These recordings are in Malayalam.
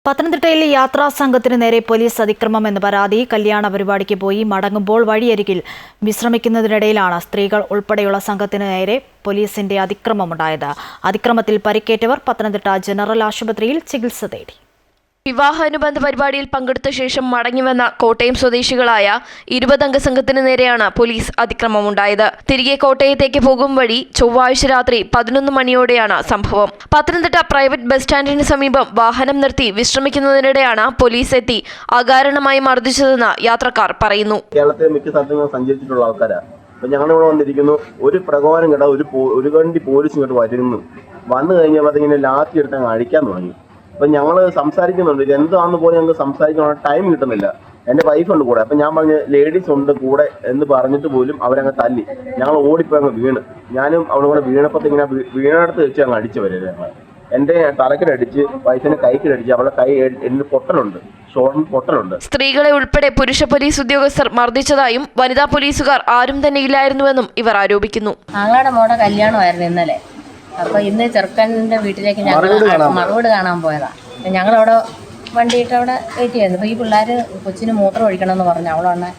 പത്തനംതിട്ടയിൽ യാത്രാ സംഘത്തിന് നേരെ പോലീസ് അതിക്രമം എന്ന പരാതി. കല്യാണ പരിപാടിക്ക് പോയി മടങ്ങുമ്പോൾ വഴിയരികിൽ വിശ്രമിക്കുന്നതിനിടയിലാണ് സ്ത്രീകൾ ഉൾപ്പെടെയുള്ള സംഘത്തിന് നേരെ പോലീസിന്റെ അതിക്രമമുണ്ടായത്. അതിക്രമത്തിൽ പരിക്കേറ്റവർ പത്തനംതിട്ട ജനറൽ ആശുപത്രിയിൽ ചികിത്സ തേടി. വിവാഹാനുബന്ധ പരിപാടിയിൽ പങ്കെടുത്ത ശേഷം മടങ്ങിവന്ന കോട്ടയം സ്വദേശികളായ 20 അംഗ സംഘത്തിന് നേരെയാണ് പോലീസ് അതിക്രമമുണ്ടായത്. തിരികെ കോട്ടയത്തേക്ക് പോകും വഴി ചൊവ്വാഴ്ച രാത്രി 11 മണിയോടെയാണ് സംഭവം. പത്തനംതിട്ട പ്രൈവറ്റ് ബസ് സ്റ്റാൻഡിന് സമീപം വാഹനം നിർത്തി വിശ്രമിക്കുന്നതിനിടെയാണ് പോലീസ് എത്തി അകാരണമായി മർദ്ദിച്ചതെന്ന് യാത്രക്കാർ പറയുന്നു. കേരളത്തിലെ മിക്ക സ്ഥലത്തും സഞ്ചരിച്ചിട്ടുള്ള ആൾക്കാരാണ്. അപ്പൊ ഞങ്ങളിവിടെ വന്നിരിക്കുന്നു. ഒരു പ്രകോപനം കേട്ട ഒരു വണ്ടി പോലീസ് ഇങ്ങോട്ട് വന്നു കഴിഞ്ഞപ്പോൾ അതിങ്ങനെ ലാത്തി എടുത്ത് അങ്ങ് അടിക്കാൻ തുടങ്ങി. അപ്പൊ ഞങ്ങൾ സംസാരിക്കുന്നുണ്ട്, ഇത് എന്താണെന്ന് പോലും ഞങ്ങൾക്ക് സംസാരിക്കാനുള്ള ടൈം കിട്ടുന്നില്ല. എൻ്റെ വൈഫുണ്ട് കൂടെ. അപ്പൊ ഞാൻ പറഞ്ഞ് ലേഡീസ് ഉണ്ട് കൂടെ എന്ന് പറഞ്ഞിട്ട് പോലും അവരങ്ങ് തല്ലി. ഞങ്ങൾ ഓടിപ്പോയി അങ്ങ് വീണ്. ഞാനും അവിടെ കൂടെ വീണപ്പോ ഇങ്ങനെ വീണടുത്ത് വെച്ച് അങ്ങ് അടിച്ചു വരിക. എൻ്റെ തലക്കിലടിച്ച് വൈഫിനെ കൈക്കിലടിച്ച് അവളുടെ കൈ എന്നിട്ട് പൊട്ടലുണ്ട്, ഷോൾഡറിൽ പൊട്ടലുണ്ട്. സ്ത്രീകളെ ഉൾപ്പെടെ പുരുഷ പോലീസ് ഉദ്യോഗസ്ഥർ മർദ്ദിച്ചതായും വനിതാ പോലീസുകാർ ആരും തന്നെ ഇല്ലായിരുന്നുവെന്നും ഇവർ ആരോപിക്കുന്നു. ആങ്ങളുടെ മോടെ കല്യാണമായിരുന്നു ഇന്നലെ. അപ്പോൾ ഇന്ന് ചെറുക്കൻ്റെ വീട്ടിലേക്ക് ഞങ്ങൾ മറുപടി കാണാൻ പോയതാണ്. ഞങ്ങളവിടെ വണ്ടിയിട്ട് അവിടെ വെയിറ്റ് ചെയ്യുന്നു. അപ്പോൾ ഈ പിള്ളേർ കൊച്ചിന് മൂത്രം ഒഴിക്കണമെന്ന് പറഞ്ഞ് അവളാണ്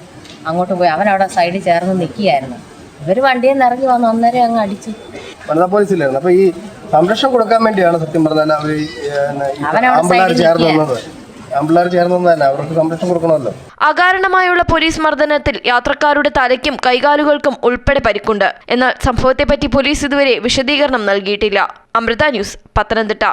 അങ്ങോട്ട് പോയി. അവനവിടെ സൈഡിൽ ചേർന്ന് നിൽക്കുകയായിരുന്നു. ഇവർ വണ്ടിയിൽ നിന്ന് ഇറങ്ങി വന്ന് ഒന്നര അങ്ങ് അടിച്ചു. വനിതാ പോലീസിലായിരുന്നു. അപ്പോൾ ഈ സംരക്ഷണം കൊടുക്കാൻ വേണ്ടിയാണ് സത്യം പറഞ്ഞാൽ അവർ ചേർന്നത്. അവർക്ക് സംരക്ഷണം കൊടുക്കണമല്ലോ. അകാരണമായുള്ള പോലീസ് മർദ്ദനത്തിൽ യാത്രക്കാരുടെ തലയ്ക്കും കൈകാലുകൾക്കും ഉൾപ്പെടെ പരിക്കുണ്ട്. എന്നാൽ സംഭവത്തെപ്പറ്റി പോലീസ് ഇതുവരെ വിശദീകരണം നൽകിയിട്ടില്ല. അമൃത ന്യൂസ്, പത്തനംതിട്ട.